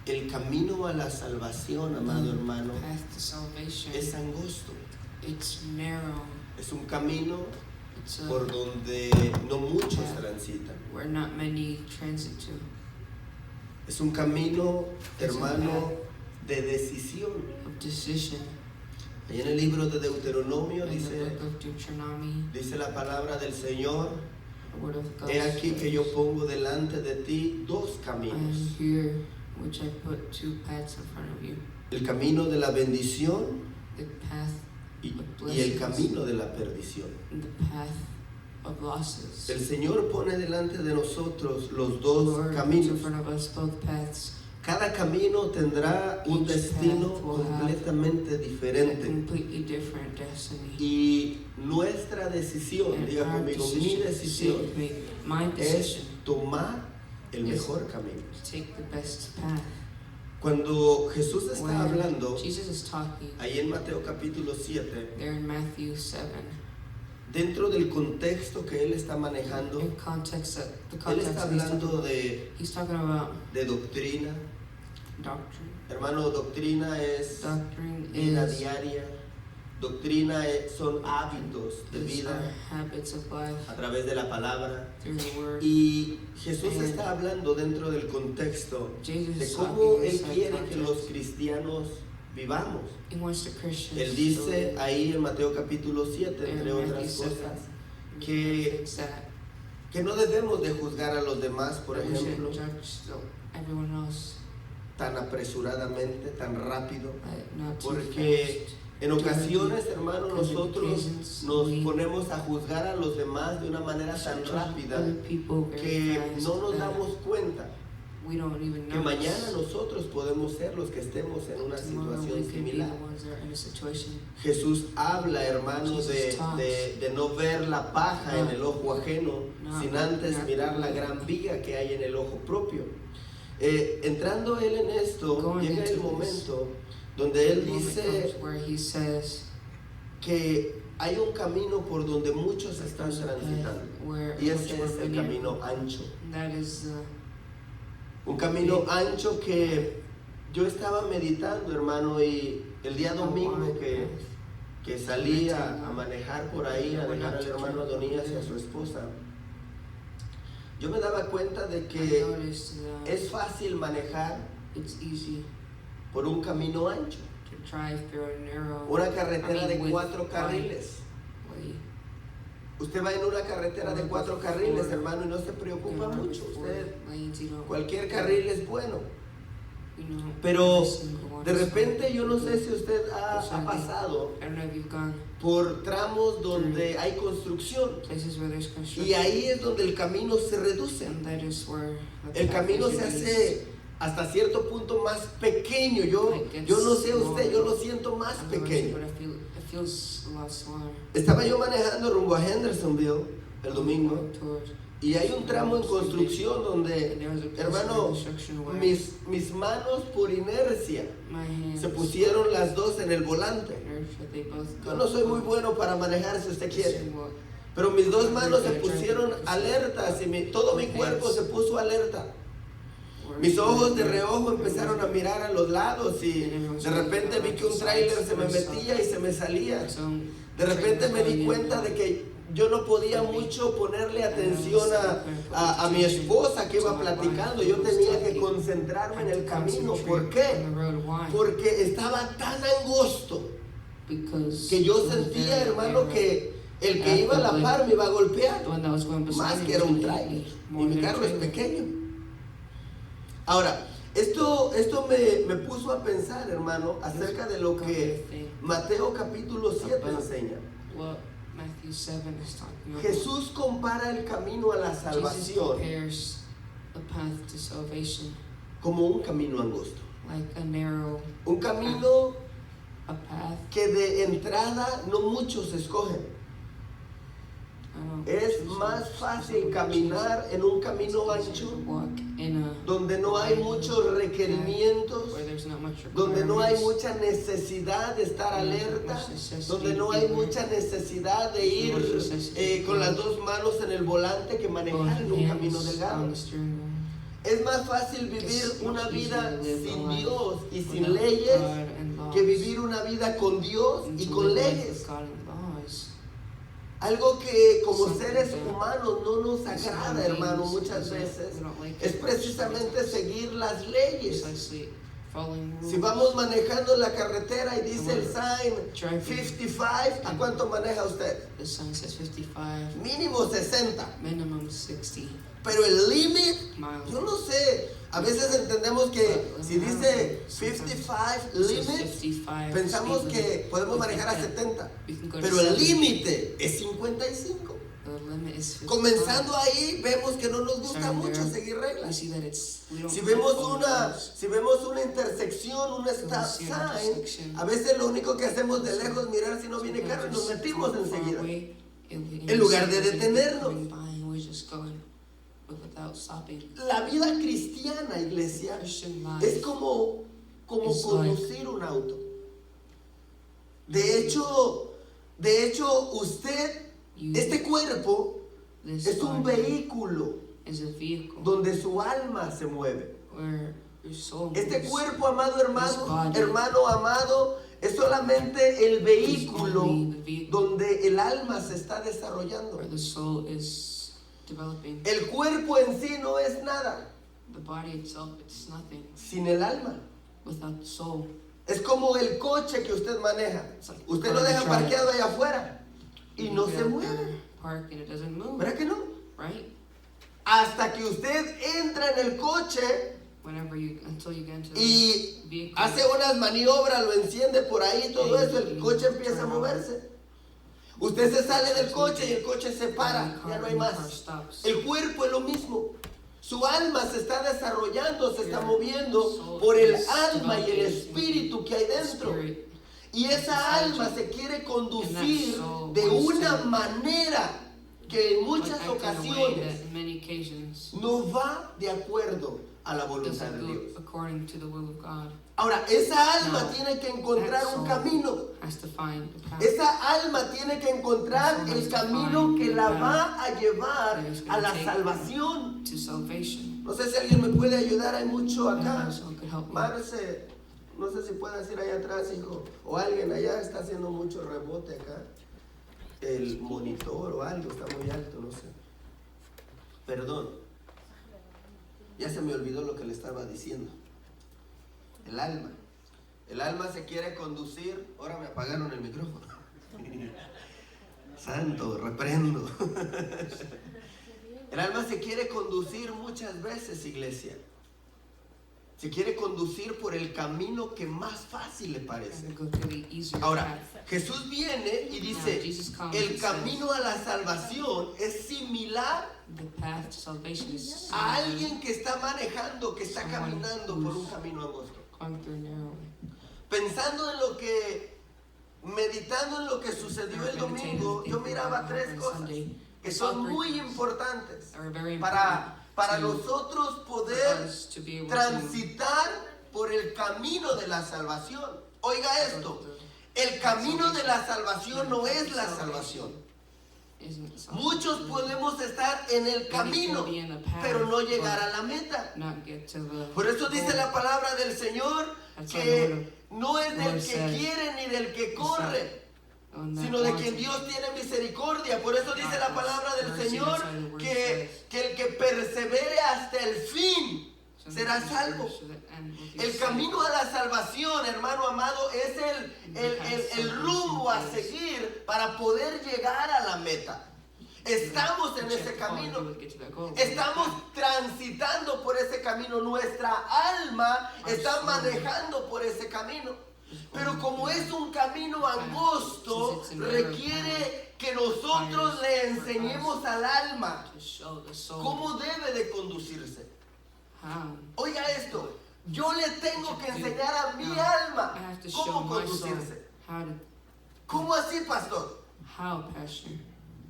El camino a la salvación, amado hermano, path to salvation, es angosto. it's narrow. Es un camino It's por donde no muchos transitan. where not many transit to. Es un camino, hermano, de decisión. Of decision. Ahí en el libro de Deuteronomio In the dice, book of Deuteronomy, dice la palabra del Señor: the word of God he aquí que yo says, pongo delante de ti dos I am caminos. here, which I put two paths in front of you. El camino de la bendición The path y el camino de la perdición. and the path of losses. El Señor pone delante de nosotros los The dos Lord puts in caminos. front of us both paths. Cada camino tendrá un Each destino path will have completamente A diferente. completely different destiny. Y nuestra decisión, And diga our conmigo, mi decision, say decisión with me, my es decision tomar el Yes. mejor camino. to take the best path. Cuando Jesús está When hablando, Jesus is talking ahí en Mateo capítulo 7, there in Matthew 7, dentro del contexto que él está manejando, in context that the él context está that hablando he's talking about de doctrina. doctrine. Hermano, doctrina es Doctrine vida is diaria. Doctrina son hábitos de these vida are habits of life a través de la palabra. through the word. Y Jesús está hablando dentro del contexto Jesus de is cómo talking Él inside quiere que los context. cristianos vivamos. He wants the Christians Él to dice live. ahí en Mateo capítulo 7, In entre Matthew otras 7, cosas, he que- thinks that que no debemos de juzgar a los demás, por we ejemplo, shouldn't judge everyone else tan apresuradamente, tan rápido. not too Porque fast. en ocasiones, hermano, Because in nosotros occasions nos we ponemos a juzgar a los demás de una manera tan judge rápida other people very que fast no nos that damos cuenta we don't even que notice. mañana nosotros podemos ser los que estemos en una Tomorrow we situación could be similar. the ones that are in a situation. Jesús habla, hermano, de no ver la paja en el ojo ajeno, sin antes mirar la gran viga que hay en el ojo propio. Entrando él en esto, llega el momento donde él The moment dice comes where he says que hay un camino por donde muchos están there's a path transitando, where y which ese we're es el many- camino ancho. That is Un camino ancho que yo estaba meditando, hermano, y el día domingo que salí a manejar por ahí, a dejar al hermano Adonías y a su esposa, yo me daba cuenta de I que noticed that es fácil manejar it's easy por un camino ancho, to drive through a narrow una carretera de with 4 carriles. way. Usted va en una carretera de 4 carriles, hermano, y no se preocupa There are mucho. four Usted, lanes, you know, cualquier carril es bueno. you know, Pero every single one de is repente fine. yo no sé si usted ha pasado I don't know if you've gone por tramos donde hay construcción, places where there's construction. y ahí es donde el camino se reduce. And that is where the El path camino is se reduced. hace hasta cierto punto más pequeño. Yo no sé usted, yo lo siento más I don't know, pequeño. but it feels a lot smaller. Estaba yo manejando rumbo a Hendersonville el domingo, Towards- y hay un tramo en construcción and donde, there was a place hermano, in construction where mis manos por inercia my hands se pusieron las dos en el volante. inertia, they both Yo go no soy muy forward. bueno para manejar, si usted quiere, Somewhat. pero mis dos manos se pusieron alertas y todo mi cuerpo se puso alerta. Mis ojos de reojo empezaron a mirar a los lados, y de repente vi que un tráiler se me metía y se me salía. De repente me di cuenta de que yo no podía mucho ponerle atención a mi esposa que iba platicando. Yo tenía que concentrarme en el camino. ¿Por qué? Porque estaba tan angosto que yo sentía, hermano, que el que iba a la par me iba a golpear, más que era un tráiler, y mi carro es pequeño. Ahora, esto me puso a pensar, hermano, acerca de lo que Mateo capítulo 7 enseña. What Matthew 7 is talking about. Jesús compara el camino a la Jesus salvación compares a path to salvation como un camino angosto. like a narrow, Un camino a path. que de entrada no muchos escogen. Es más fácil caminar en un camino ancho Walk in a donde no hay muchos requerimientos, where there's not much donde no hay requirements, mucha necesidad de estar alerta, donde no hay mucha necesidad de ir con las dos manos en el volante que manejar en un camino delgado. on the steering wheel. Es más fácil vivir It's una much vida easier to live a sin life Dios y sin without leyes God and laws que vivir una vida con Dios than y to con live life leyes. with God and laws. Algo que como Something seres that humanos no nos as agrada, human hermano, beings, muchas we veces, don't like es it. precisamente seguir las leyes. Precisely following rules. Si vamos manejando la carretera y dice el sign Driving. 55, ¿a cuánto maneja usted? The sign says 55, Mínimo 60. minimum 60 Pero el límite, miles. yo no sé, a veces entendemos que si dice 55 It says limit, 55 pensamos speed que limit. podemos We think manejar a that 70. we can go to Pero el 70. límite es 55. The limit is 55. Comenzando ahí, vemos que no nos gusta Starting mucho there, seguir we reglas. see that we don't Si like vemos following rules. si vemos una intersección, un we stop see an sign, intersection, a veces lo único que hacemos de lejos es mirar si no viene carro y nos sometimes metimos from far enseguida. away, and En lugar de we see something detenernos. coming by and we're just going without stopping. La vida cristiana, iglesia, Christian life es como It's conducir un auto. De hecho, usted, you, este cuerpo this es un body vehículo is a vehicle donde su alma se mueve. where your soul Este moves. cuerpo, amado hermano, This body hermano amado, es solamente el Is vehículo only the vehicle donde el alma se está desarrollando. where the soul is developing. El cuerpo en sí no es nada The body itself, it's nothing sin el alma. without the soul. Es como el coche que usted maneja. It's like Usted the lo car deja you drive. parqueado allá afuera y You no get se out mueve. there, park and it doesn't move, ¿Verdad que no? right? Hasta que usted entra en el coche Until you get into the y vehicle. hace unas maniobras, lo enciende por ahí, todo eso, el coche empieza a moverse. Usted se sale del coche y el coche se para, ya no hay más. El cuerpo es lo mismo. Su alma se está desarrollando, se está moviendo por el alma y el espíritu que hay dentro. Y esa alma se quiere conducir de una manera que en muchas ocasiones no va de acuerdo a la voluntad de Dios. According to the will of God. Ahora, esa alma No, tiene que encontrar that un soul camino. Has to find the path. Esa alma tiene que encontrar el camino que la va a llevar a la salvación. To salvation. No sé si alguien me puede ayudar, hay mucho acá. Someone could help me. Marce, no sé si puedes ir allá atrás, hijo. O alguien allá está haciendo mucho rebote acá. El monitor o algo está muy alto, no sé. Perdón. Ya se me olvidó lo que le estaba diciendo. El alma. El alma se quiere conducir. Ahora me apagaron el micrófono. Santo, reprendo. El alma se quiere conducir muchas veces, iglesia. Se quiere conducir por el camino que más fácil le parece. And go to the easier Ahora, path. Jesús viene y dice, Jesus comes el and camino a la salvación es similar The path to salvation is a alguien que está manejando, que está caminando por un camino angosto. going through narrow. Pensando en lo que, meditando en lo que sucedió el domingo, yo miraba tres cosas que son muy importantes Are very para important nosotros for poder us to be able transitar por el camino de la salvación. Oiga to esto, el camino de la salvación no es la salvación. Isn't salvation. Muchos podemos estar en el camino, pero no llegar a la meta. Not get to the Por eso dice goal. la palabra del Señor That's why the que no es del Lord que said, quiere ni del que corre, on that sino de wanted. quien Dios tiene misericordia. Por eso dice la palabra del Señor que el que persevere hasta el fin será salvo. El camino a la salvación, hermano amado, es el rumbo a seguir para poder llegar a la meta. Estamos en ese camino. Estamos transitando por ese camino. Nuestra alma está manejando por ese camino. Pero como es un camino angosto, requiere que nosotros le enseñemos al alma cómo debe de conducirse. Oiga esto, yo le tengo que enseñar a mi alma cómo conducirse. ¿Cómo así, pastor? How, Pastor?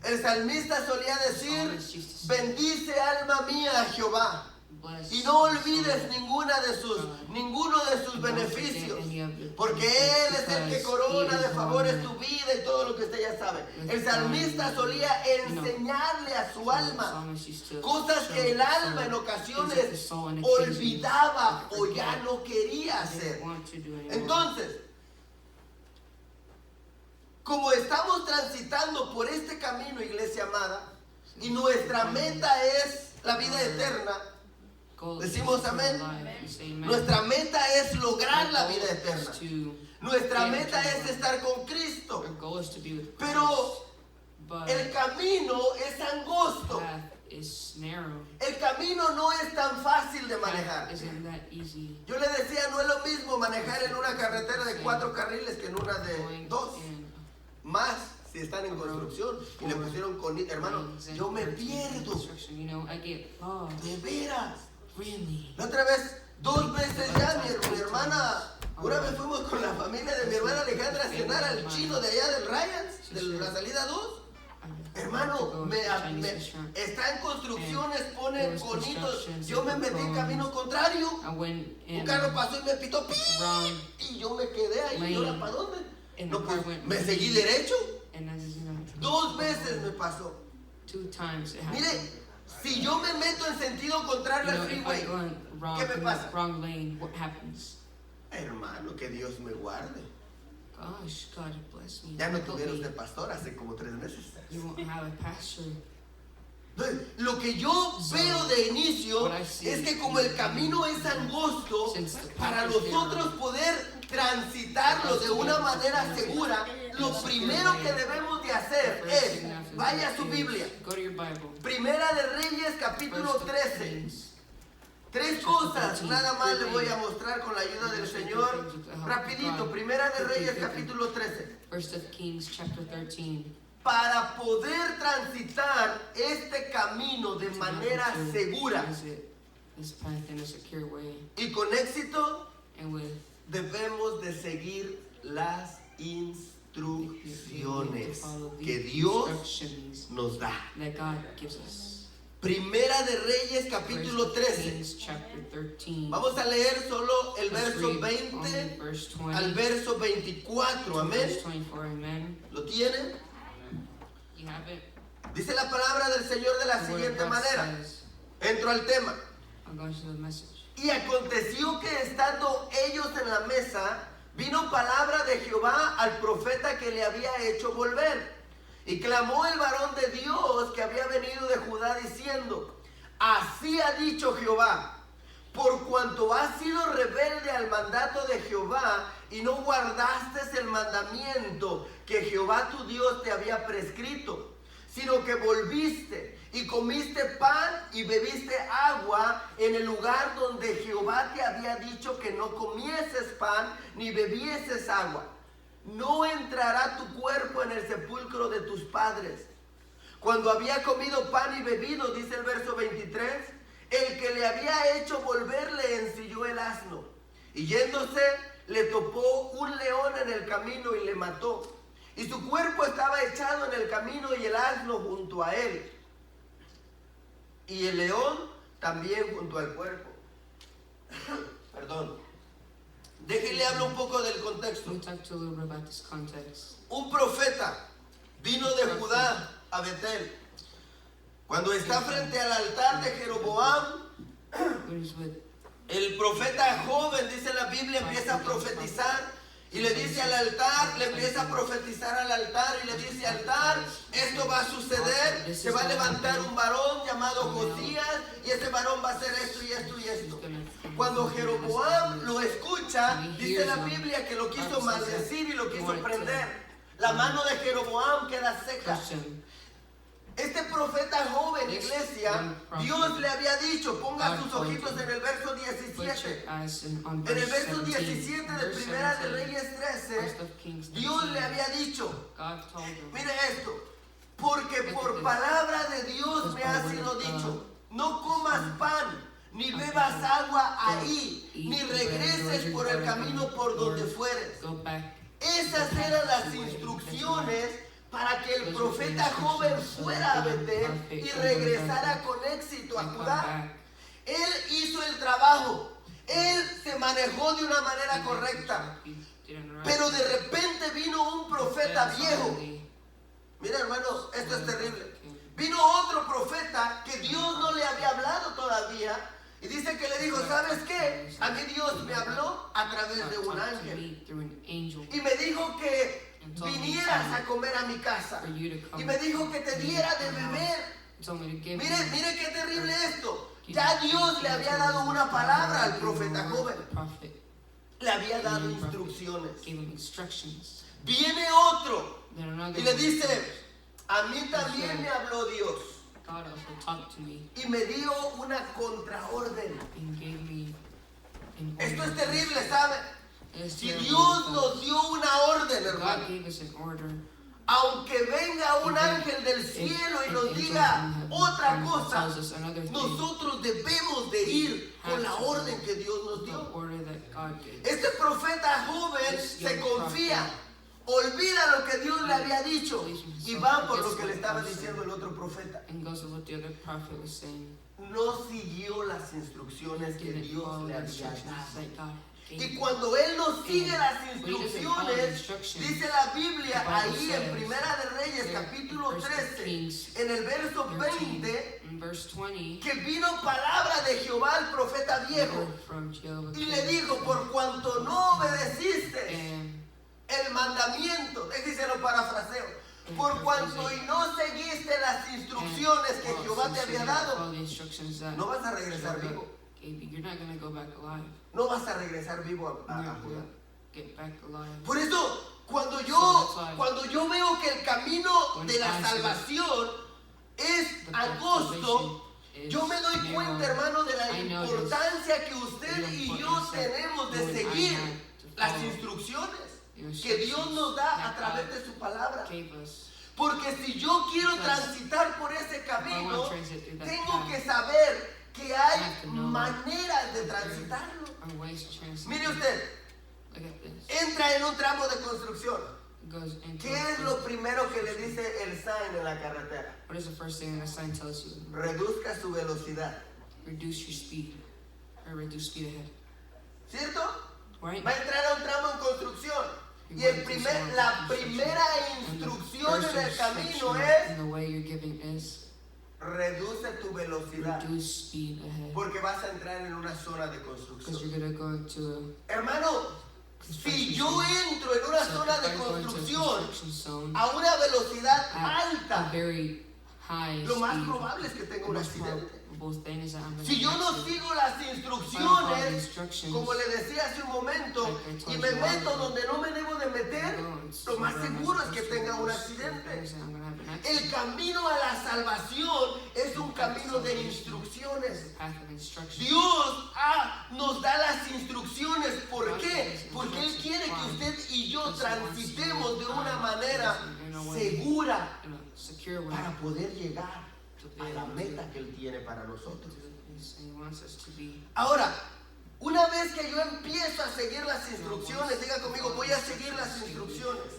El salmista solía decir, bendice alma mía a Jehová bless Y no your olvides soul. ninguno de sus And don't beneficios. forget any of the Porque benefits, Él es el que because corona He de is favores one tu vida y todo lo que usted ya sabe. with El salmista solía enseñarle a su the alma psalmist used to cosas show que el the alma en soul ocasiones things that the soul on occasion olvidaba would o forget, ya no quería didn't hacer. want to do anymore. Entonces, como estamos transitando por este camino, iglesia amada, y nuestra meta es la vida eterna, Goal is decimos to amén. life. We say amen. nuestra meta es lograr Our la goal vida is eterna. to- Nuestra get meta eternal es life. estar con Cristo. Our goal is to be with Christ. Pero But el camino es angosto. path is narrow. El camino no es tan fácil de manejar. Path isn't that easy. Yo le decía, no es lo mismo manejar en una carretera de 4 carriles que en una de Going 2. in Más si están en construcción y le pusieron con... Hermano, lanes and yo me parts of pierdo. construction. You know, I get lost. De veras. Really? La otra vez, 2 veces ya, mi hermana... Una vez fuimos con la familia de mi hermana Alejandra a cenar al chino de allá del Ryans, de la salida 2. Hermano, está en construcciones, ponen conitos. Yo me metí en camino contrario. I went Un in carro pasó y me pitó. ¡pi! wrong Y yo me quedé ahí. ¿Y ahora para dónde? and No, the pues, car went me seguí derecho. and as you know, 2 veces me pasó. 2 times it happened. Mire, si yo me meto en sentido contrario You know, al if I freeway, go in wrong, ¿qué me pasa? wrong lane, what happens? hermano, que Dios me guarde. Gosh, God bless me. Ya no Help tuvieron me. de pastor hace como 3 meses. You won't have a pastor. Entonces, lo que yo veo de inicio what I see es que como el camino es angosto, Since the path para is nosotros narrow, poder transitarlo de una manera segura, lo primero que debemos de hacer es, vaya a su Biblia, Go to your Bible. Primera de Reyes capítulo First of 13. Kings. 3 cosas nada más le voy a mostrar con la ayuda del Señor. Rapidito, Primera de Reyes capítulo 13. First of Kings chapter 13. Para poder transitar este camino de manera segura Visit this path in a secure way. y con éxito, And with debemos de seguir las to instrucciones follow the que Dios instructions nos da. that God gives us. Primera de Reyes First capítulo of 13. Kings chapter 13. Vamos a leer solo el Let's verso read 20 only verse 20 al verso 24. to Amén. verse 24. Amen. ¿Lo tienen? You have it. Dice la palabra del Señor de la The word of siguiente God manera. says, Entro al tema. I'm going to the message. Y aconteció que estando ellos en la mesa, vino palabra de Jehová al profeta que le había hecho volver. Y clamó el varón de Dios que había venido de Judá diciendo, así ha dicho Jehová, por cuanto has sido rebelde al mandato de Jehová y no guardaste el mandamiento que Jehová tu Dios te había prescrito, sino que volviste y comiste pan y bebiste agua en el lugar donde Jehová te había dicho que no comieses pan ni bebieses agua. No entrará tu cuerpo en el sepulcro de tus padres. Cuando había comido pan y bebido, dice el verso 23, el que le había hecho volver le ensilló el asno. Y yéndose, le topó un león en el camino y le mató. Y su cuerpo estaba echado en el camino y el asno junto a él. Y el león también junto al cuerpo. Perdón. Déjenle hablar un poco del contexto. Let me talk to you a little bit about this context. Un profeta vino de Judá a Betel. Cuando está frente al altar de Jeroboam, When he's with el profeta joven, dice la Biblia, empieza a profetizar y le dice al altar, le empieza a profetizar al altar y le dice, altar, esto va a suceder, se va a levantar un varón llamado Josías y ese varón va a hacer esto y esto y esto. Cuando Jeroboam lo escucha, dice la Biblia que lo quiso maldecir y lo quiso prender. La mano de Jeroboam queda seca. Christian, Este profeta joven, iglesia, Dios le había dicho, ponga sus ojitos en el verso put your 17. eyes on En el verse verso 17. 17 de Verse Primera de 17. Reyes 13, First of Kings Dios 13. le había dicho, God told him, mire esto, porque por palabra de Dios me ha sido dicho, no comas pan, ni bebas agua ahí, ni regreses por el camino por donde fueres. go back. Esas eran las instrucciones para que el profeta joven fuera a Betel y regresara con éxito a And come Judá. back. Él hizo el trabajo. Él se manejó de una manera correcta. Pero de repente vino un profeta viejo. Mira, hermanos, esto es terrible. Vino otro profeta que Dios no le había hablado todavía. Y dice que le dijo, ¿sabes qué? A mí Dios me habló a través de un ángel. Y me dijo que vinieras a comer a mi casa. Y me dijo que te diera de beber. Mire qué terrible esto. Ya Dios le había dado una palabra al profeta joven. Le había dado instrucciones. Viene otro y le dice, a mí también me habló Dios. Y me dio una contraorden. Esto es terrible, ¿sabe? Si Dios nos dio una orden, hermano, aunque venga un ángel del cielo y nos diga otra cosa, nosotros debemos de ir con la orden que Dios nos dio. Este profeta joven se confía, olvida lo que Dios le había dicho y va por lo que le estaba diciendo el otro profeta. No siguió las instrucciones que Dios le había dado. Y cuando él no sigue las instrucciones, dice la Biblia ahí en Primera de Reyes capítulo 13, en el verso 20, que vino palabra de Jehová al profeta viejo y le dijo, por cuanto no obedeciste el mandamiento, déjese lo parafraseo, por cuanto y no seguiste las instrucciones que Jehová te había dado, no vas a regresar vivo. No vas a regresar vivo a Judá. Por eso, cuando yo veo que el camino de la salvación es angosto, yo me doy cuenta, hermano, de la importancia que usted y yo tenemos de seguir las instrucciones que Dios nos da a través de su palabra. Porque si yo quiero transitar por ese camino, tengo que saber que hay maneras de transitarlo. Mire usted, entra en un tramo de construcción. ¿Qué es lo primero que le dice el sign en la carretera? Reduzca su velocidad. ¿Cierto? Va a entrar a un tramo en construcción. Y la primera instrucción en el camino es reduce tu velocidad, porque vas a entrar en una zona de construcción. Hermano, si yo entro en una zona de construcción a una velocidad alta, lo más probable es que tenga un accidente. Si yo no sigo las instrucciones, como le decía hace un momento, y me meto donde no me debo de meter, lo más seguro es que tenga un accidente. El camino a la salvación es un camino de instrucciones. Dios nos da las instrucciones. ¿Por qué? Porque Él quiere que usted y yo transitemos de una manera segura para poder llegar a la meta que Él tiene para nosotros. Ahora, una vez que yo empiezo a seguir las instrucciones, diga conmigo, voy a seguir las instrucciones.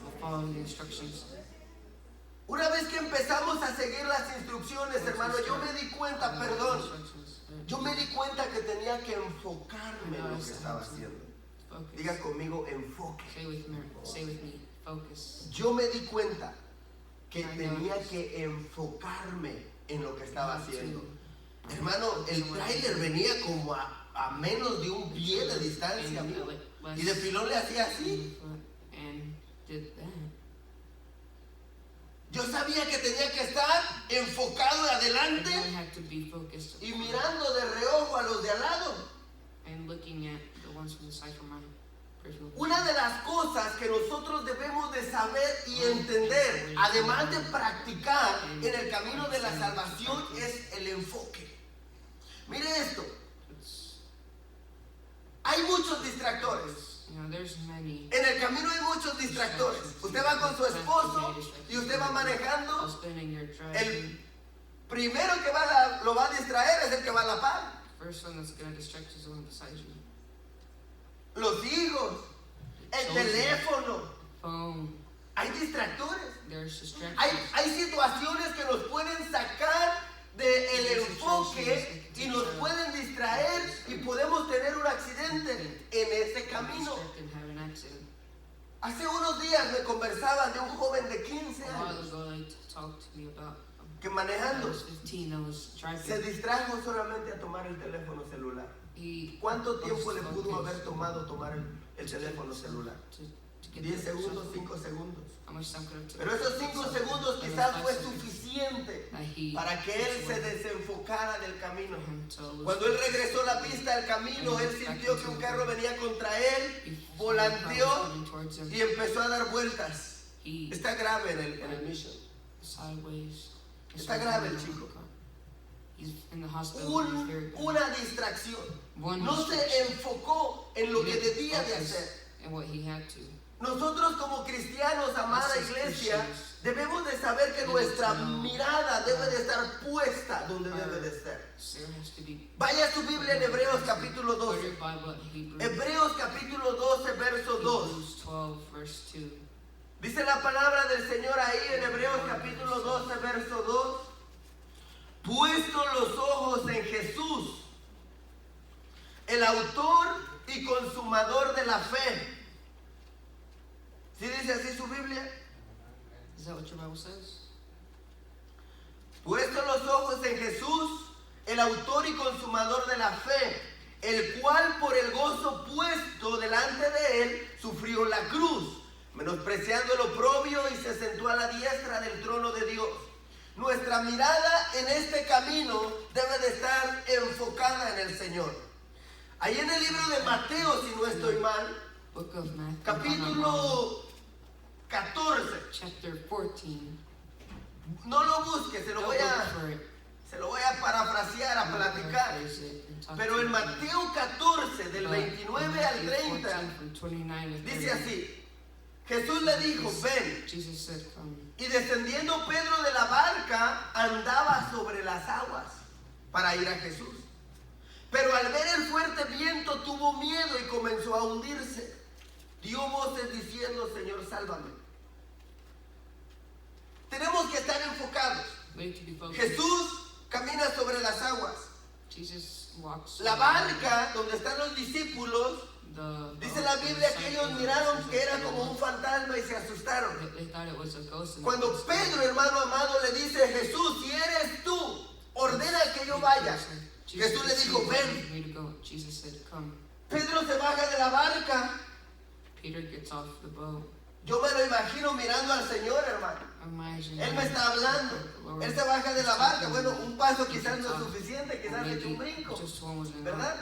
Una vez que empezamos a seguir las instrucciones, hermano, yo me di cuenta, yo me di cuenta que tenía que enfocarme en lo que estaba haciendo. Diga conmigo, enfoque. Yo me di cuenta que tenía que enfocarme en lo que estaba haciendo. Hermano, el tráiler venía como a menos de un pie de distancia mío. Y de pilón le hacía así. Yo sabía que tenía que estar enfocado adelante y mirando de reojo a los de al lado. Una de las cosas que nosotros debemos de saber y entender, además de practicar en el camino de la salvación, es el enfoque. Mire esto. Hay muchos distractores. En el camino hay muchos distractores. Usted va con su esposo y usted va manejando. El primero que lo va a distraer es el que va a la par. Los hijos, el teléfono. Hay distractores. Hay situaciones que nos pueden sacar del enfoque y nos pueden distraer y podemos tener un accidente en ese camino. Hace unos días me conversaban de un joven de 15 años que manejando se distrajo solamente a tomar el teléfono celular. ¿Cuánto tiempo le pudo haber tomado tomar el teléfono celular? 10 segundos, 5 segundos. Pero esos 5 segundos quizás fue suficiente para que él se desenfocara del camino. Cuando él regresó la pista del camino, él sintió que un carro venía contra él, volanteó y empezó a dar vueltas. Está grave en el Mission. Está grave el chico. Una distracción. No se enfocó en lo que debía de hacer. Nosotros como cristianos, amada iglesia, debemos de saber que nuestra mirada debe de estar puesta donde debe de estar. Vaya su Biblia en Hebreos capítulo 12. Hebreos capítulo 12, verso 2. Dice la palabra del Señor ahí en Hebreos capítulo 12, verso 2. Puesto los ojos en Jesús, el autor y consumador de la fe. ¿Sí dice así su Biblia? Is that what your Bible says? Puesto los ojos en Jesús, el autor y consumador de la fe, el cual por el gozo puesto delante de él sufrió la cruz, menospreciando el oprobio y se sentó a la diestra del trono de Dios. Nuestra mirada en este camino debe de estar enfocada en el Señor. Ahí en el libro de Mateo, si no estoy mal, Book of Matthew, capítulo 14. chapter 14. No lo busque, se lo voy a parafrasear, a platicar. Pero en Mateo 14, del 29 al 30, dice así: Jesús le dijo, ven. Y descendiendo Pedro de la barca, andaba sobre las aguas para ir a Jesús. Pero al ver el fuerte viento tuvo miedo y comenzó a hundirse. Dio voces diciendo, Señor, sálvame. Tenemos que estar enfocados. Jesús camina sobre las aguas. La barca donde están los discípulos, dice la Biblia que ellos miraron que era como un fantasma y se asustaron. Cuando Pedro, hermano amado, le dice, Jesús, si eres tú, ordena que yo vaya. Jesús le dijo, ven. Pedro se baja de la barca. Yo me lo imagino mirando al Señor, hermano. Él me está hablando. Él se baja de la barca. Bueno, un paso quizás no es suficiente, quizás le eche un brinco, ¿verdad?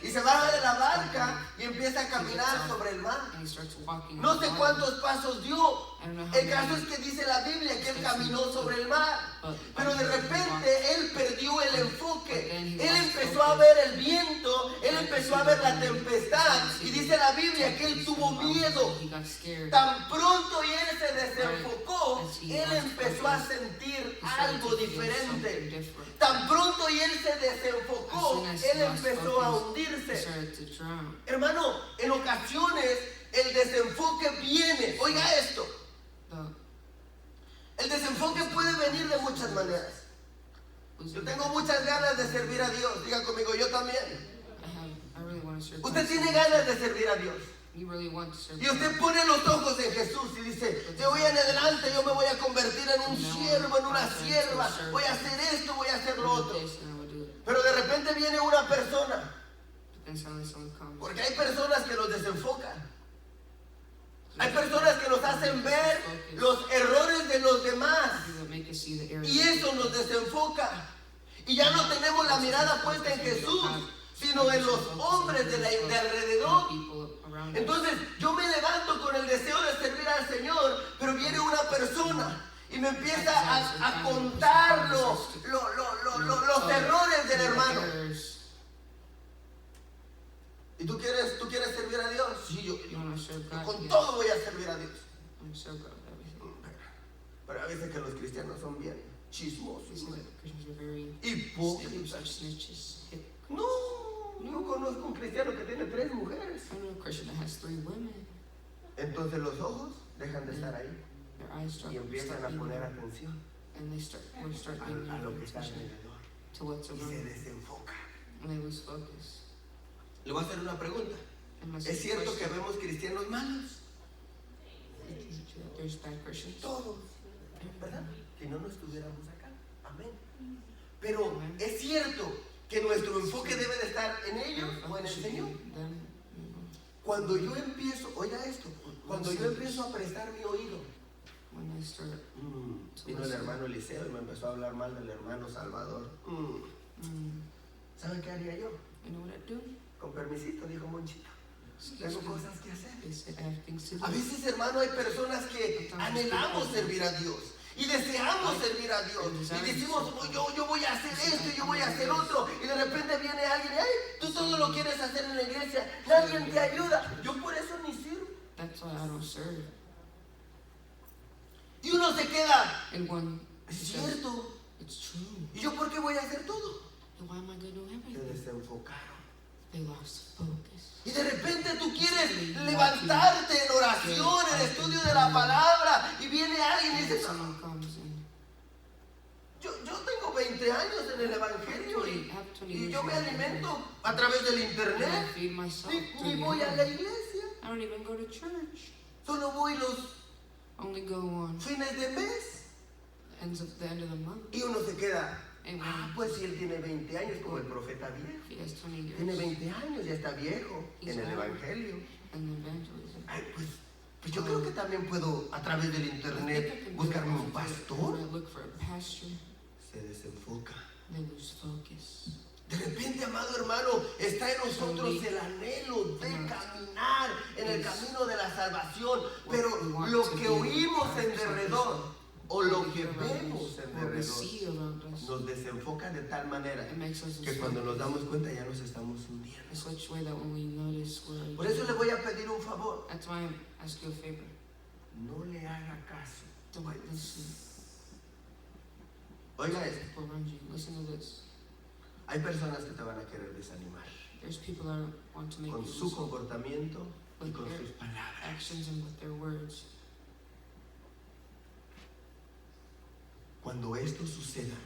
Y se baja de la barca y empieza a caminar sobre el mar. No sé cuántos pasos dio. El caso es que dice la Biblia que él caminó sobre el mar. Pero de repente él perdió el enfoque. Él empezó a ver el viento. Él empezó a ver la tempestad. Y dice la Biblia que él tuvo miedo. Tan pronto y él se desenfocó, él empezó a sentir algo diferente. Tan pronto y él se desenfocó, él empezó a hundirse. Hermano, en ocasiones el desenfoque viene. Oiga esto. El desenfoque puede venir de muchas maneras. Yo tengo muchas ganas de servir a Dios. Diga conmigo, yo también. Usted tiene ganas de servir a Dios. Y usted pone los ojos en Jesús y dice, de hoy en adelante yo me voy a convertir en un siervo, en una sierva. Voy a hacer esto, voy a hacer lo otro. Pero de repente viene una persona. Porque hay personas que nos desenfocan. Hay personas que nos hacen ver los errores de los demás. Y eso nos desenfoca. Y ya no tenemos la mirada puesta en Jesús, sino en los hombres de alrededor. Entonces yo me levanto con el deseo de servir al Señor, pero viene una persona y me empieza a contar los errores del hermano. ¿Y tú quieres servir a Dios? Sí, yo con todo voy a servir a Dios. Pero a veces que los cristianos son bien chismosos, hipócritas. No conozco un cristiano que tiene 3 mujeres. Entonces los ojos dejan de estar ahí y empiezan a poner atención a lo que está alrededor. to what's y se around, desenfoca. and they lose focus. Le voy a hacer una pregunta. And my ¿Es cierto que question, vemos cristianos malos? there's bad Christians. Todos, ¿verdad? Si no, no estuviéramos acá. Amén. Pero es cierto que nuestro enfoque debe de estar en ellos o en el Señor. Cuando yo empiezo, oiga esto, cuando yo empiezo a prestar mi oído, vino el hermano Eliseo y me empezó a hablar mal del hermano Salvador. ¿Sabe qué haría yo? You know what I do? Con permisito, dijo Monchito. Tengo cosas que hacer. They said I have things to do. A veces, hermano, hay personas que anhelamos servir a Dios y deseamos servir a Dios y decimos, yo voy a hacer esto, yo voy a hacer otro, y de repente viene alguien, ay, tú todo lo quieres hacer en la iglesia, nadie te ayuda. Yo por eso ni sirvo. That's why I don't serve. Y uno se queda, And one es says, cierto, it's true. ¿y yo por qué voy a hacer todo? And why am I going to do Se everything? desenfocaron. They lost focus. Y de repente tú quieres levantarte en oración, en estudio de la palabra, y viene alguien y And dice, someone comes in. yo tengo 20 años en el Evangelio y yo me alimento a través del And I internet, feed myself ni through the voy a la internet. iglesia, I don't even go to church. solo voy los Only go on fines de mes. the end of the month. Y uno se queda, And pues si él tiene 20 años como el profeta viejo, he has 20 tiene years 20 años, ya está viejo en el Evangelio. in evangelism. Ay, pues yo creo que también puedo a través del I think I internet can do buscarme it un if pastor. I look for a pastor. Se desenfoca. They lose focus. De repente, amado hermano, está en nosotros el anhelo de caminar en el camino de la salvación, pero lo que oímos en derredor o lo que vemos en What we see derredor around us, nos desenfoca de tal manera it makes us que cuando nos focus damos cuenta ya nos estamos hundiendo. in such a way that when we notice we're Por eso le voy a pedir un favor, that's why I ask you a favor. no le haga caso. Don't listen Oiga to esto, people around you. Listen to this. hay personas que te van a querer desanimar There's people that want to make con you su listen. comportamiento y con sus palabras. Actions and with their words. Cuando esto suceda,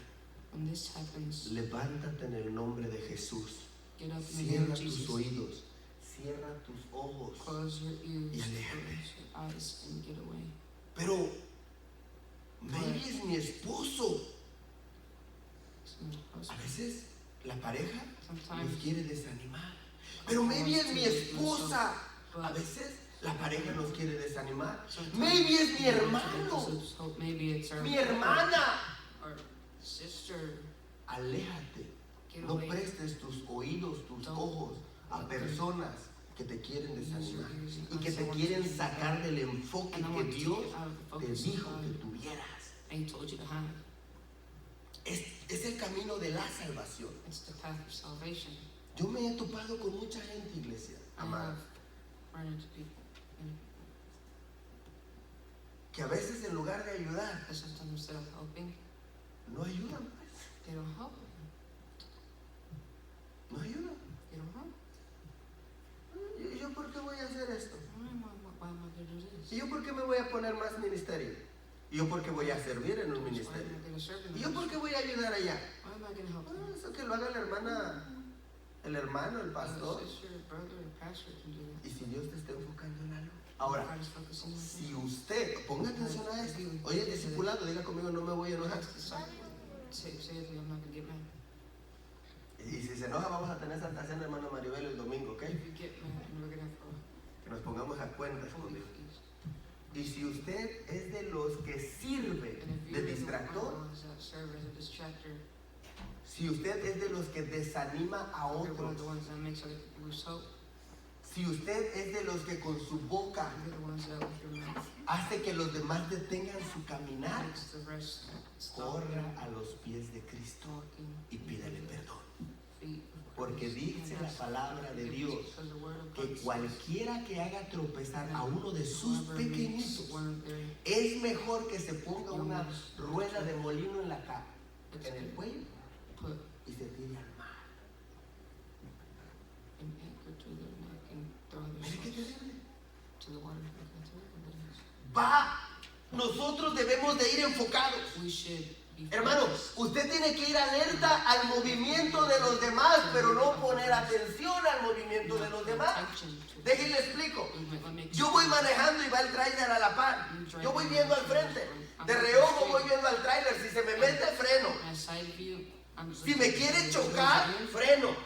When this happens, levántate en el nombre de Jesús. get up in the name Cierra of tus Jesus. oídos, cierra tus ojos. Close your ears, Y aléjate. close your eyes, and get away. Pero, maybe es mi esposo. A veces la pareja nos Sometimes quiere desanimar. Pero maybe es mi esposa. A veces la pareja nos quiere desanimar. Maybe es mi hermano, maybe it's our mi hermana. our sister. Aléjate. Get No away. prestes tus oídos, tus ojos a personas que te quieren desanimar y que te quieren sacar del enfoque And I que want to Dios get out of the te focus dijo of que God tuvieras. and He told you to have. Es el camino de la salvación. It's the path of salvation. Yo me he topado con mucha gente, iglesia, I amada, have run into people, and que a veces en lugar de ayudar, sometimes instead of helping, no ayudan, pues. they don't help. No ayudan. They don't help. ¿Y yo por qué voy a hacer esto? Why am I going to do this? ¿Y yo por qué me voy a poner más ministerio? ¿Y yo por qué voy a servir en un Why am ministerio? I going to serve in ¿Y yo por qué voy a ayudar allá? Why am I going to help them? Eso que lo haga la hermana, el hermano, el pastor. Sister, brother, or pastor can do that. Y si Dios te está enfocando en algo. Ahora, God is focusing on si usted, ponga atención a esto. Oye, discipulado, diga conmigo, no me voy a enojar. Say it, I'm not going to get mad. Y si se enoja, vamos a tener Santa Cena, hermano Maribel, el domingo, ¿ok? If you get mad, and we're going to have Que nos pongamos a cuentas a con holy Dios. feast. Y si usted es de los que sirve And if de you're the distractor, ones that serve as a distractor, si usted es de los que desanima a you're one of the otros, ones that makes other people lose hope, si usted es de los que con su boca you're the ones that with your mouth hace que los demás detengan su caminar, makes the rest stop corra a los pies de Cristo talking y pídale perdón. feet. Porque dice la palabra de Dios Because the word of que God says, cualquiera que haga tropezar a uno de sus whoever makes pequeñitos, one of their es mejor que se ponga una rueda de molino en la cara, en el cuello, put y se tire al mar. an anchor to their neck and throw Mire qué themselves terrible. to the water. Va, nosotros debemos de ir enfocados. We should be Hermano, usted tiene que ir alerta al movimiento de los demás, pero no poner atención al movimiento de los demás. Déjenle explico. Yo voy manejando y va el tráiler a la par. Yo voy viendo al frente. De reojo voy viendo al tráiler. Si se me mete, freno. Si me quiere chocar, freno.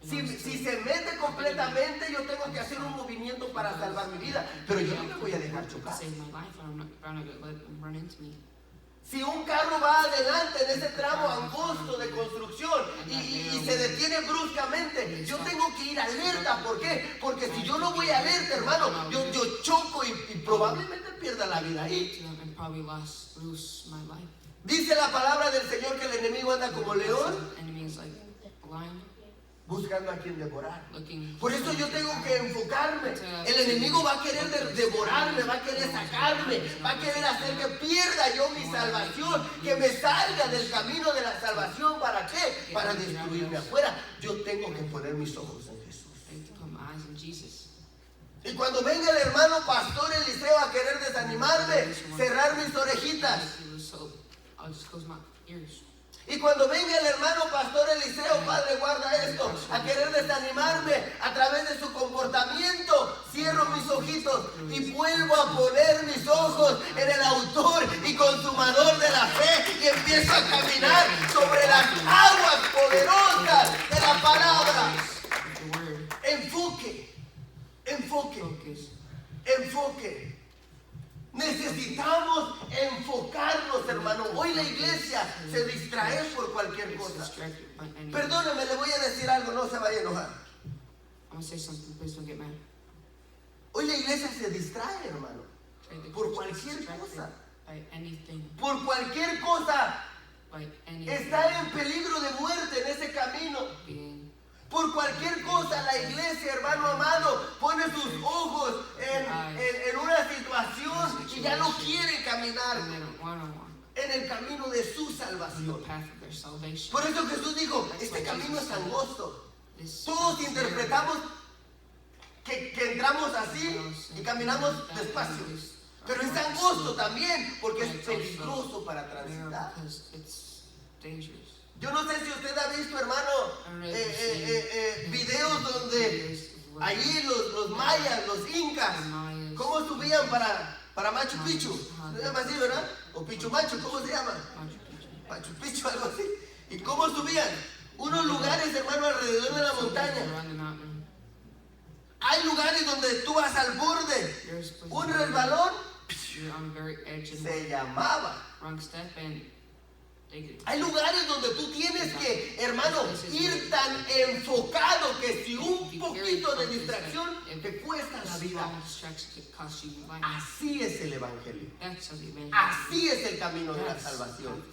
Si se mete completamente, yo tengo que hacer un movimiento para salvar mi vida. Pero yo no me voy a dejar chocar. Si un carro va adelante en ese tramo angosto de construcción y se detiene bruscamente, yo tengo que ir alerta. ¿Por qué? Porque si yo no voy alerta, hermano, yo choco y probablemente pierda la vida ahí. Dice la palabra del Señor que el enemigo anda como león, buscando a quien devorar. Por eso yo tengo que enfocarme. El enemigo va a querer devorarme, va a querer sacarme, va a querer hacer que pierda yo mi salvación, que me salga del camino de la salvación. ¿Para qué? Para destruirme afuera. Yo tengo que poner mis ojos en Jesús. Y cuando venga el hermano pastor Eliseo a querer desanimarme, cerrar mis orejitas. Y cuando venga el hermano pastor Eliseo, Padre, guarda esto, a querer desanimarme a través de su comportamiento, cierro mis ojitos y vuelvo a poner mis ojos en el autor y consumador de la fe y empiezo a caminar sobre las aguas poderosas de la palabra. Enfoque. Necesitamos enfocarnos, hermano. Hoy la iglesia se distrae por cualquier cosa. Perdóneme, le voy a decir algo, no se vaya a enojar. Hoy la iglesia se distrae, hermano, por cualquier cosa. Por cualquier cosa. Está en peligro de muerte en ese camino. Por cualquier cosa la iglesia, hermano amado, pone sus ojos en una situación y ya no quiere caminar en el camino de su salvación. Por eso Jesús dijo, este camino es angosto. Todos interpretamos que entramos así y caminamos despacio. Pero es angosto también porque es peligroso para transitar. Yo no sé si usted ha visto, hermano, videos donde allí los mayas, los incas, ¿cómo subían para Machu Picchu? ¿Se llama así, verdad? O Pichu Machu, ¿cómo se llama? Machu Picchu, algo así. ¿Y cómo subían? Unos lugares, hermano, alrededor de la montaña. Hay lugares donde tú vas al borde. Un resbalón se llamaba. Hay lugares donde tú tienes que, hermano, ir tan enfocado que si un poquito de distracción te cuesta la vida. Así es el evangelio. Así es el camino de la salvación.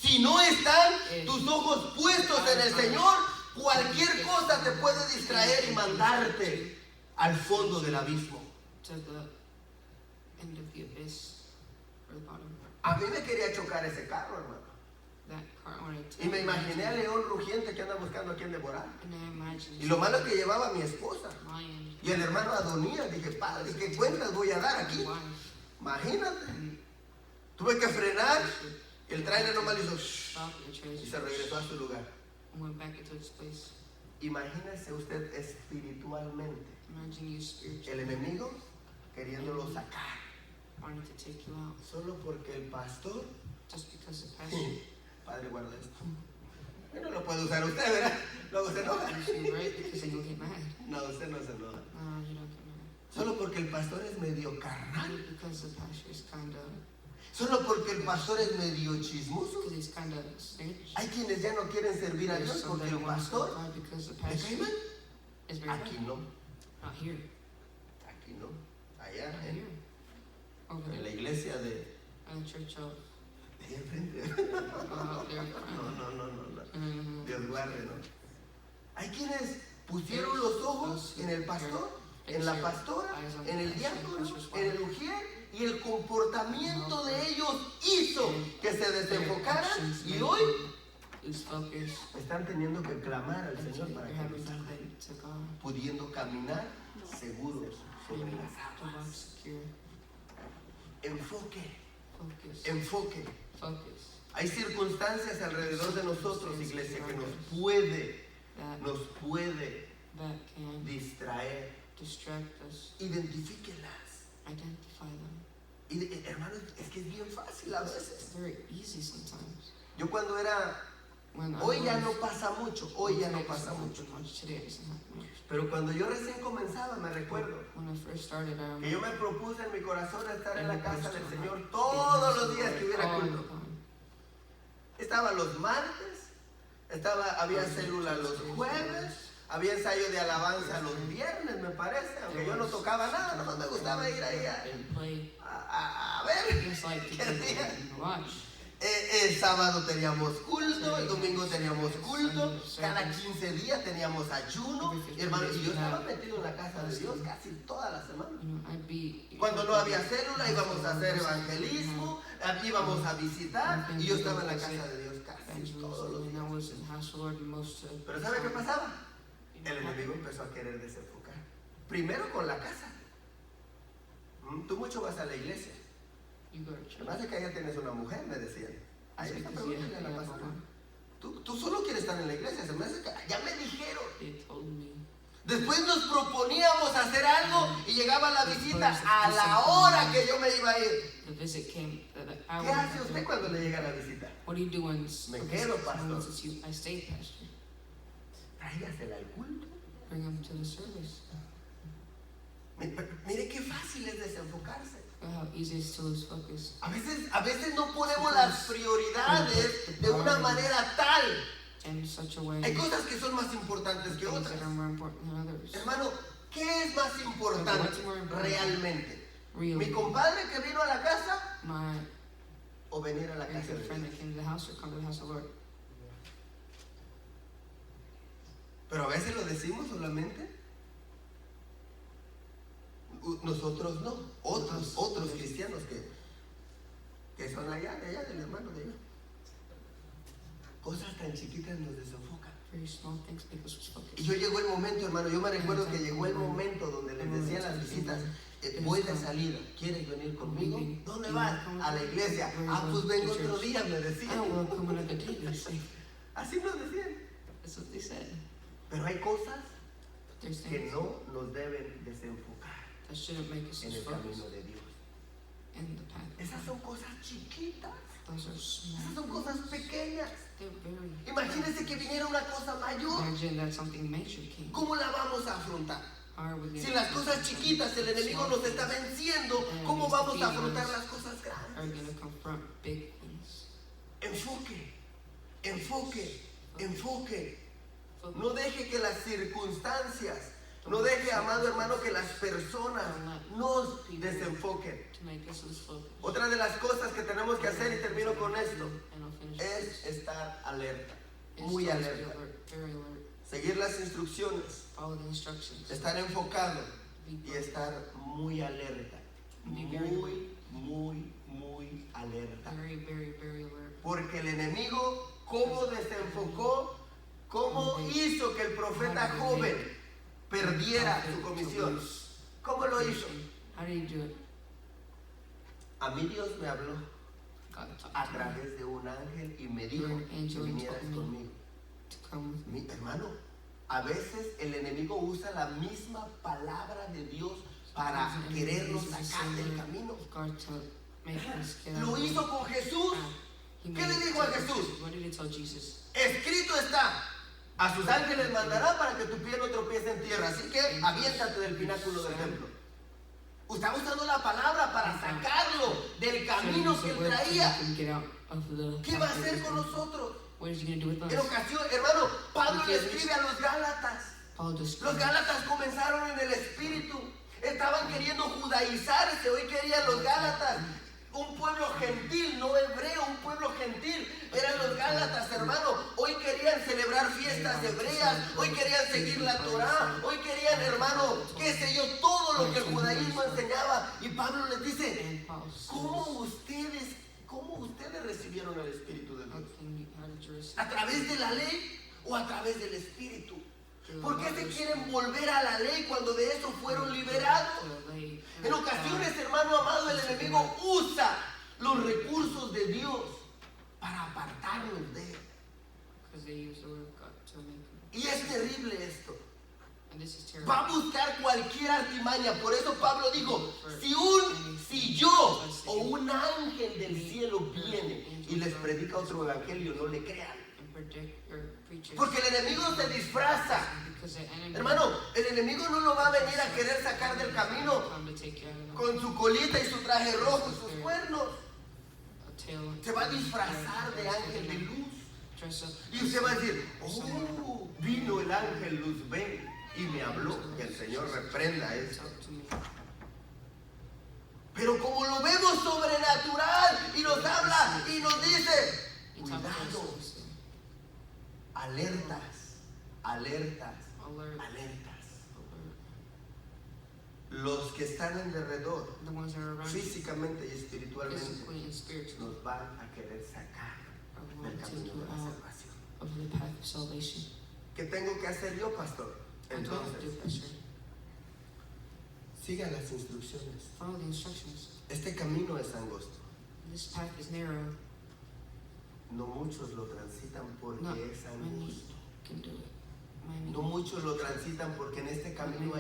Si no están tus ojos puestos en el Señor, cualquier cosa te puede distraer y mandarte al fondo del abismo. A mí me quería chocar ese carro, hermano. Y me imaginé al león rugiente que anda buscando a quien devorar. Y lo malo es que llevaba a mi esposa. Y el hermano Adonías. Dije, padre, ¿qué cuentas voy a dar aquí? Imagínate. Tuve que frenar. El tráiler nomás hizo y se regresó a su lugar. Imagínese usted espiritualmente. El enemigo queriéndolo sacar. Solo porque el pastor, padre, guarda esto. No lo puede usar usted, ¿verdad? Luego se enoja. No, usted no se enoja. Solo porque el pastor es medio carnal. Solo porque el pastor es medio chismoso. Hay quienes ya no quieren servir a Dios porque el pastor ¿le cae mal? Aquí no. Aquí no. Allá en la iglesia de ahí enfrente. No. Dios guarde, ¿no? Hay quienes pusieron los ojos en el pastor, en la pastora, en el diácono, en el ujier, y el comportamiento de ellos hizo que se desenfocaran, y hoy están teniendo que clamar al Señor para que los salve, pudiendo caminar seguros sobre las aguas. Enfoque. Focus. Enfoque. Focus. Hay circunstancias alrededor de nosotros, iglesia, que nos puede That can distraer. distract us. Identifíquelas. Identify them. Y, hermanos, es que es bien fácil a veces. It's very easy sometimes. Yo cuando era, hoy ya no pasa mucho, hoy ya no pasa mucho. Today it doesn't happen much. Pero cuando yo recién comenzaba, me recuerdo When I first started, I que yo me remember propuse en mi corazón estar en la casa del Señor todos los días que hubiera all the culto. time. Estaba los martes, había célula los jueves, había ensayo de alabanza los viernes, me parece, aunque yo no tocaba nada, no me gustaba ir ahí a ver Just like qué to día. watch. El sábado teníamos culto, el domingo teníamos culto, cada 15 días teníamos ayuno, hermano, y yo estaba metido en la casa de Dios casi toda la semana. Cuando no había célula íbamos a hacer evangelismo, íbamos a visitar, y yo estaba en la casa de Dios casi todos los días. Pero ¿sabe qué pasaba? El enemigo empezó a querer desenfocar. Primero con la casa. Tú mucho vas a la iglesia. Además de que allá tienes una mujer, me decían. Ahí está, pregúntale a la pastora. Tú solo quieres estar en la iglesia, se me hace que ya me dijeron. Después nos proponíamos hacer algo y llegaba la visita a la hora que yo me iba a ir. ¿Qué hace usted cuando le llega la visita? Me quedo, pastor. Tráigasela al culto. Bring them to the service. Mire qué fácil es desenfocarse. How easy it is to lose focus. A veces no ponemos las prioridades de una manera tal. In such a way Hay cosas que son más importantes que things otras. that are more important than others. Hermano, ¿qué es más importante realmente? ¿Mi Really, compadre que vino a la casa my o venir a la very casa good de friend Dios? that came to the house or come to the house of the Lord. Pero a veces lo decimos solamente. Nosotros no, otros cristianos que son allá del hermano de allá. Cosas tan chiquitas nos desenfocan. Very small things make us lose focus. Y yo llegó el momento, hermano, yo me recuerdo que llegó el momento donde les decía a las visitas, voy de salida, ¿quieres venir conmigo? ¿Dónde vas? A la iglesia. Ah, pues vengo otro día, me decían. Oh, well, come another day, they say. Así nos decían. That's what they said. Pero hay cosas But there's que things no nos deben desenfocar that shouldn't make us en lose el focus camino de Dios. in the path. Esas son cosas chiquitas, Those are esas small. son cosas pequeñas. They're very. Imagínense que viniera una cosa mayor. Imagine that something major came. ¿Cómo la vamos a afrontar? How are we Si going las cosas chiquitas el enemigo nos está venciendo, ¿cómo vamos a afrontar las cosas are grandes? going to confront big things? Enfoque, enfoque, enfoque. Focus. No deje que las circunstancias, no deje, amado hermano, que las personas nos desenfoquen. To make us lose focus. Otra de las cosas que tenemos que hacer, y termino con esto, And I'll finish es estar alerta, this. muy Is to always be alerta. alert, very alert. Seguir las instrucciones, Follow the instructions. estar enfocado Be y estar muy alerta. Muy alerta. very, very, very alert. Porque el enemigo, ¿cómo desenfocó? ¿Cómo hizo que el profeta joven perdiera su comisión? ¿Cómo lo hizo? How did he do it? A mí Dios me habló God talked a to me través de un ángel y me dijo que vinieras conmigo. to come with me. Mi hermano, a veces el enemigo usa la misma palabra de Dios para Sometimes the querernos enemy uses sacar the del word camino. of God to make us get out Lo of the hizo way. con Jesús. He ¿Qué made le it dijo a to Jesús? What did he tell Jesus? Escrito está, a sus ángeles mandará para que tu pie no tropiece en tierra. Así que aviéntate del pináculo del templo. Está usando la palabra para sacarlo del camino que él traía. ¿Qué va a hacer con nosotros? What is he going to do with En us? ocasión, hermano, Pablo le escribe a los Gálatas. Paul Los described Gálatas comenzaron en el espíritu. Estaban queriendo judaizarse. Hoy querían los Gálatas un pueblo gentil, no hebreo, un pueblo gentil. Eran los Gálatas, hermano. Hoy querían celebrar fiestas hebreas. Hoy querían seguir la Torá. Hoy querían, hermano, qué sé yo, todo lo que el judaísmo enseñaba. Y Pablo les dice, and Paul says, ¿cómo ustedes recibieron el Espíritu de how Dios? did you receive ¿A través de la ley o a través del Espíritu? ¿Por qué se quieren volver a la ley cuando de eso fueron liberados? En ocasiones, hermano amado, el enemigo usa los recursos de Dios para apartarnos de Él. Because they use the word of God to make them. Y es terrible esto. And this is terrible. Va a buscar cualquier artimaña. Por eso Pablo dijo, si yo o un ángel del cielo viene y les predica otro evangelio, no le crean. And predict or preach it. Porque el enemigo se disfraza. Because the enemy Hermano, el enemigo no lo va a venir a querer sacar del camino come to take you out of con su colita y su traje rojo y sus cuernos. a tail. Se va a disfrazar de ángel de luz. Dress up. Y usted va a decir, oh, vino el ángel luz, ven, y me habló. Y el Señor reprenda eso. Talk to me. Pero como lo vemos sobrenatural y nos habla y nos dice, He talked to us, cuidado, so we say, alertas, alertas, alert, alertas. alert. Los que están en derredor, The ones that are around you, físicamente y espiritualmente, physically and spiritually, nos van a querer sacar are del going to take camino you de la out salvación. of the path of salvation. ¿Qué tengo que hacer yo, pastor? What do I have to do, Entonces, Pastor? siga las instrucciones. Follow the instructions. Este camino es angosto. This path is narrow. No muchos lo transitan porque No, es many angosto. can do it. Many. No muchos lo transitan porque en este camino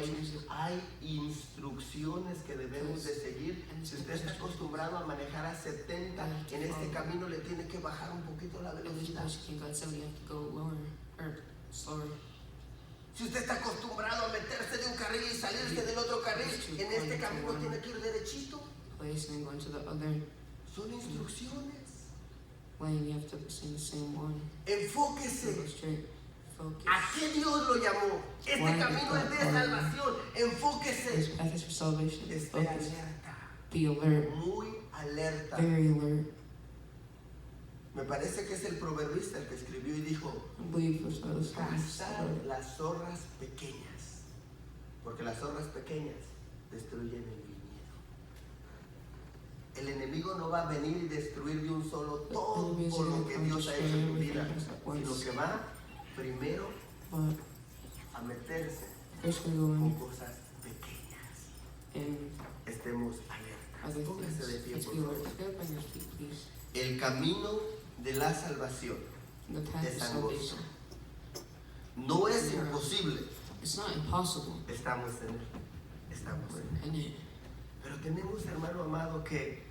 hay instrucciones que debemos de seguir. Si usted está acostumbrado a manejar a 70, en este camino le tiene que bajar un poquito la In this velocidad. place you can go at 70, you have to go lower or slower. Si usted está acostumbrado a meterse de un carril y salirse del otro carril, en este camino tiene que ir derechito. Place and then go into the other Son instrucciones. lane. You have to stay in the same one. Enfóquese. Go straight. Focus. ¿A qué Dios lo llamó? Este camino es de salvación. This Enfóquese. path is for salvation. Esté Focus. alerta. Be alert. Muy alerta. Very alert. Me parece que es el proverbista el que escribió y dijo, I believe for those cazar las zorras pequeñas, porque las zorras pequeñas destruyen el viñedo. El enemigo no va a venir y destruir de un solo todo lo que Dios ha hecho en tu vida, sino que va primero But a meterse first we go con in cosas pequeñas. and Estemos alertas. other Póngase de things. pie, Let's por be favor. alert. Get up on your feet, please. El camino de la salvación The path of es angosto. salvation. No es imposible. It's not impossible. Estamos en él. Estamos en él. And it Pero tenemos, hermano amado, que